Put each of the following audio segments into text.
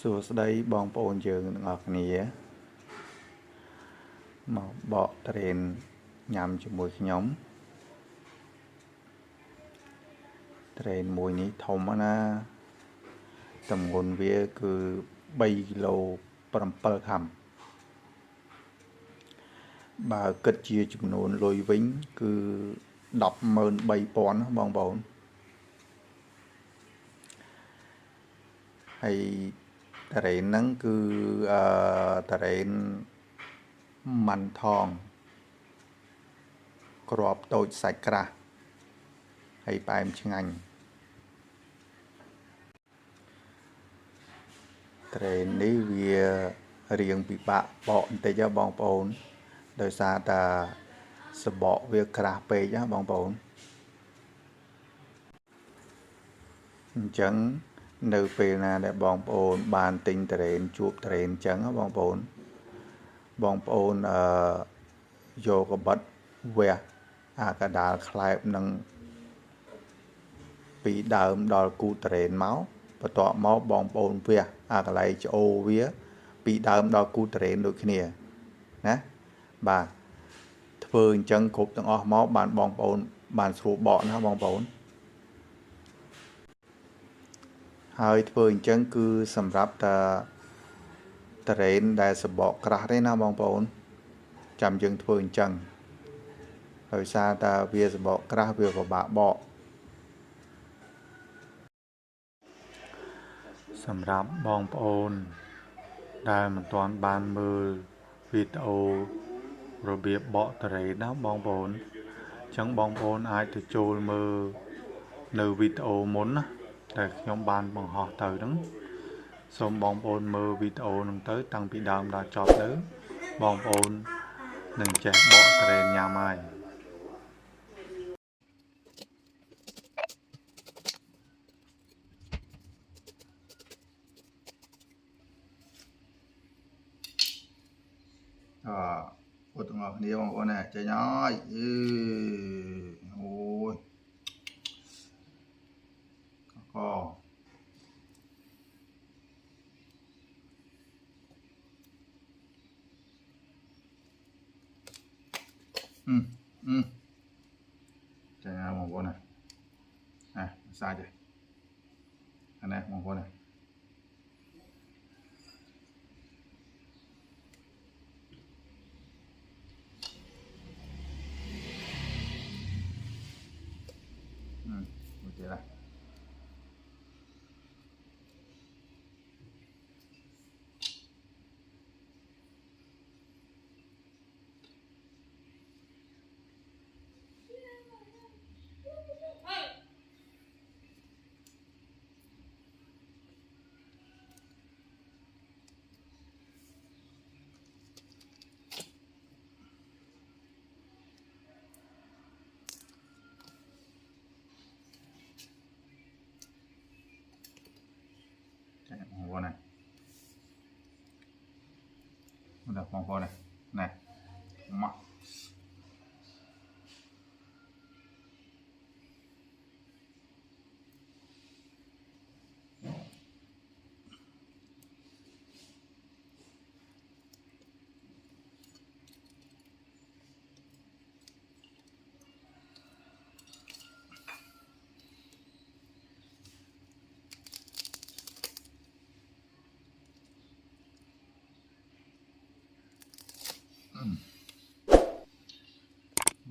សួស្តីបងប្អូនយើងទាំងអស់គ្នាមកបកត្រេនញ៉ាំជាមួយខ្ញុំត្រេនមួយនេះធំណាស់ទម្ងន់វាគឺ3គីឡូ7ខាំបើគិតជាចំនួនលុយវិញគឺ103,000បងប្អូនហើយត្រេនហ្នឹងគឺត្រេនម៉ាន់ថងក្របតូចសាច់ក្រាស់ហើយផ្អែមឆ្ងាញ់ត្រេននេះវារៀងពិបាកបកបន្តិចបងប្អូនដោយសារតែសបកវាក្រាស់ពេកណាបងប្អូនអញ្ចឹងនៅពេលណាដែលបងប្អូនបានទិញត្រេនជួបត្រេនអញ្ចឹងបងប្អូនយកកបិតវះអាកដាលខ្លែបនឹងពីដើមដល់គូត្រេនមកបន្ទាប់មកបងប្អូនវះអាកន្លែងច្អូវាពីដើមដល់គូត្រេនដូចគ្នាណាបាទធ្វើអញ្ចឹងគ្រប់ទាំងអស់មកបានបងប្អូនបានស្រួលបកណាបងប្អូនហើយធ្វើអញ្ចឹងគឺសម្រាប់តែត្រេនដែលសបកក្រាស់ទេណាបងប្អូនចាំយើងធ្វើអញ្ចឹងដោយសារតែវាសបកក្រាស់វាពិបាកបកសម្រាប់បងប្អូនដែលមិនទាន់បានមើលវីដេអូរបៀបបកត្រេនណាបងប្អូនអញ្ចឹងបងប្អូនអាចទៅចូលមើលនៅវីដេអូមុនណាដែលខ្ញុំបានបង្ហោះទៅហ្នឹងសូមបងប្អូនមើលវីដេអូហ្នឹងទៅតាំងពីដើមដល់ចប់ទៅបងប្អូននឹងចេះបកត្រេនញ៉ាំហើយអត់ទាំងអស់គ្នាបងប្អូនណាចេញហើយអូយកចេញហើយបងប្អូនណាសាច់អានេះបងប្អូនណាមួយទៀតណាបងប្អូនណាបងប្អូនណាមក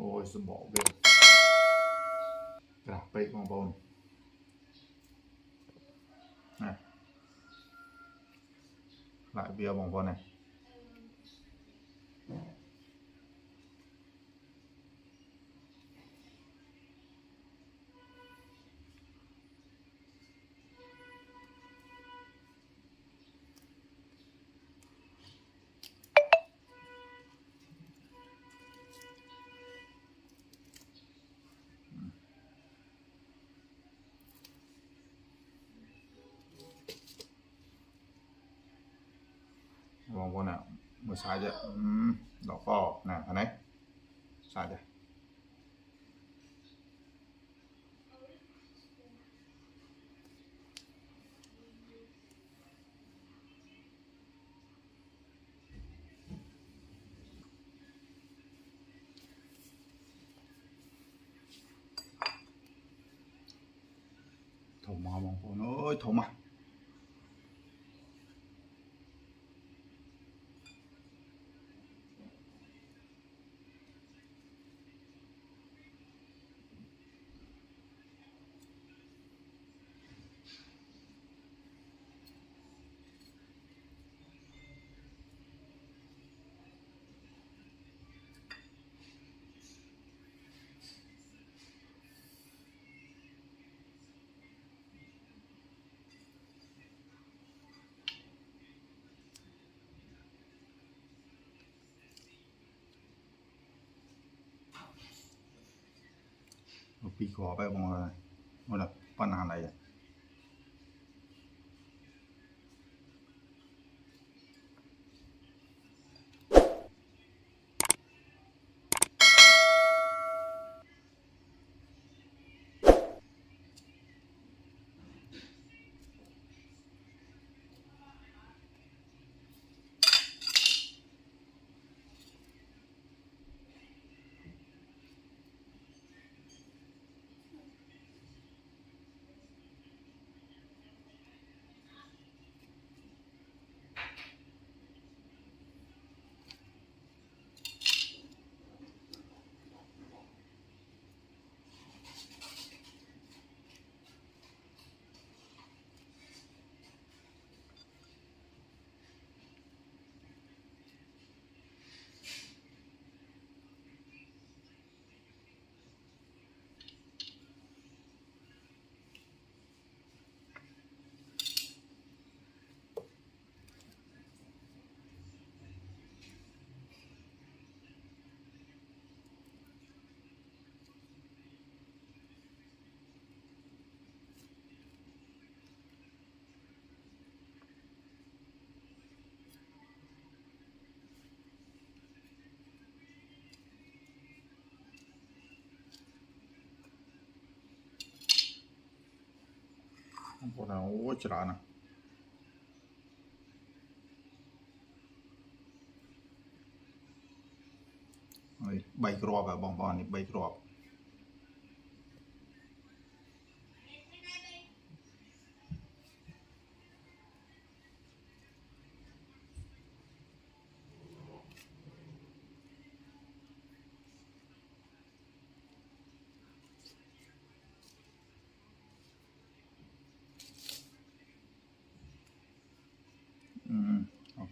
អូយសបកវាក្រាស់ពេកបងប្អូនណាខ្លាចវាបងប្អូនណាបងប្អូនណាមើលសាច់ដកកណាអានេះសាច់ thổ mà bóng bồn ơi thổ mà bị khó vậy bóng rồi một là phần nào này bóng nào ôi trời nè bay crop và bóng bồn này bay crop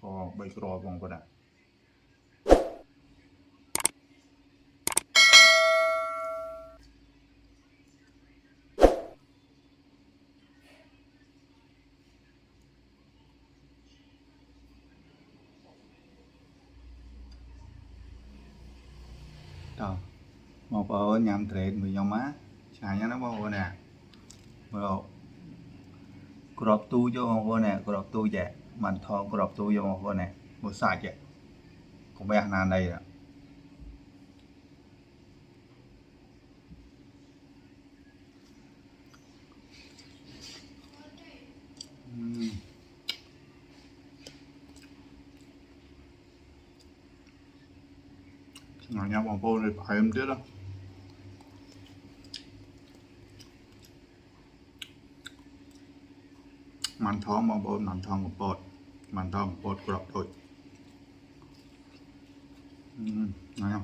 có bay crop bóng bồn này đâu một ở nhằm trade người nhau má xài nó bao nè rồi crop tu cho một nè crop tu vậy mình thon crop tu cho một nè một sai vậy cũng bé nào đây à nhau bóng bồn này phải em trước đóมันท้องบางบนมันท้องกับปอดมันท้องปอดกรอบโดยnào không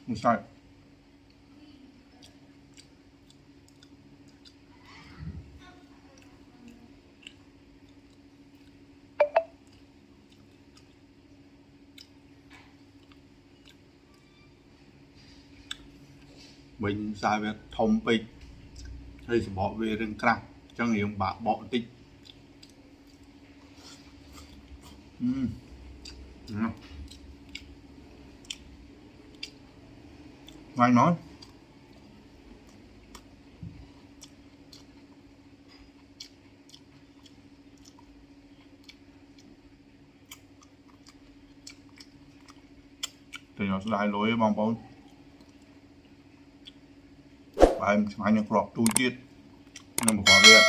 không sai mình sai về thông pin hay sẽ bỏ về rừng căng cho người ông bà bỏ tích ngon nói thì nó sẽ lại lối bóng bóng và em phải nhận lọt tôi chết nhưng mà khỏi về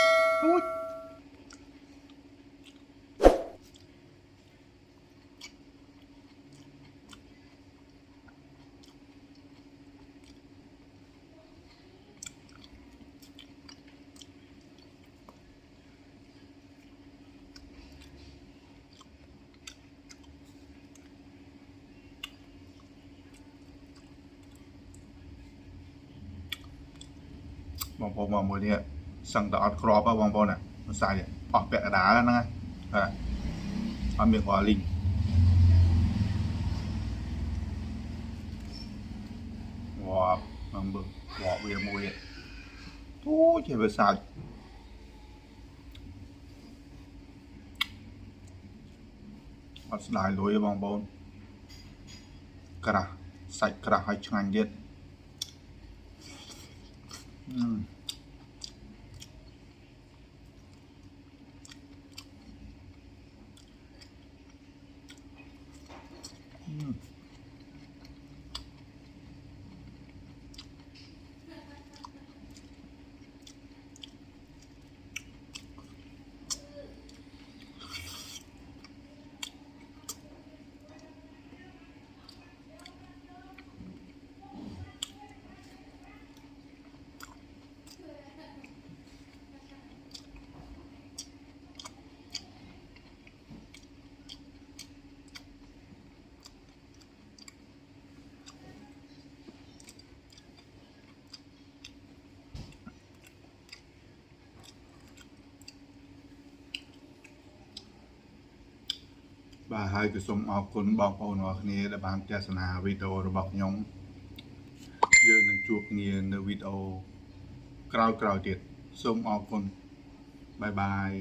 បងប្អូនមកមួយនេះសឹងតែអត់ក្របបងប្អូនមិនសាយអស់ពាក់កណ្ដាលហ្នឹងណាអត់មានក្បាលលីងវ៉ាបងមើលវ៉ាវាមួយទូជាវាសាច់អត់ស្ដាយលុយទេបងប្អូនក្រាស់សាច់ក្រាស់ហើយឆ្ងាញ់ទៀតបាទហើយក៏សូមអរគុណបងប្អូនទាំងអស់គ្នាដែលបានទស្សនាវីដេអូរបស់ខ្ញុំយើងនឹងជួបគ្នានៅវីដេអូក្រោយៗទៀតសូមអរគុណបាយបាយ